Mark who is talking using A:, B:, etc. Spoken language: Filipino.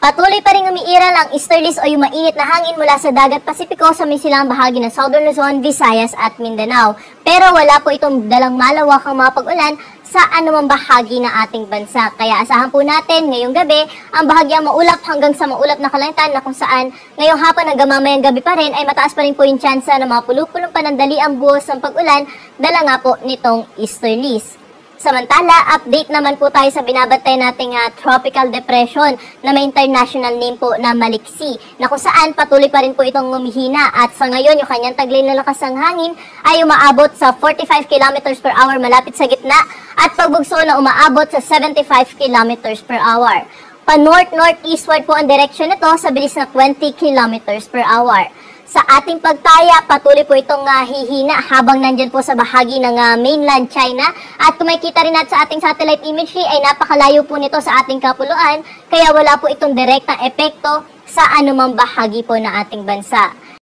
A: Patuloy pa rin umiiral ang easterlies o yung mainit na hangin mula sa dagat Pasipiko sa may silang bahagi ng Southern Luzon, Visayas at Mindanao. Pero wala po itong dalang malawakang mga pag-ulan sa anumang bahagi ng ating bansa. Kaya asahan po natin ngayong gabi ang bahagyang maulap hanggang sa maulap na kalangitan na kung saan ngayong hapon hanggang mamayang gabi pa rin ay mataas pa rin po yung tsansa ng mga pulupulong panandali ang buhos ng pag-ulan dala nga po nitong easterlies. Samantala, update naman po tayo sa binabantay nating tropical depression na may international name po na Maliksi, na kung saan patuloy pa rin po itong humihina at sa ngayon yung kanyang taglay na lakas ng hangin ay umaabot sa 45 km per hour malapit sa gitna at pagbugso na umaabot sa 75 km per hour. Pa-north-northeastward po ang direksyon nito sa bilis na 20 km per hour. Sa ating pagtaya, patuloy po itong hihina habang nandyan po sa bahagi ng mainland China. At kung makikita rin natin sa ating satellite imagery ay napakalayo po nito sa ating kapuluan, kaya wala po itong direktang epekto sa anumang bahagi po ng ating bansa.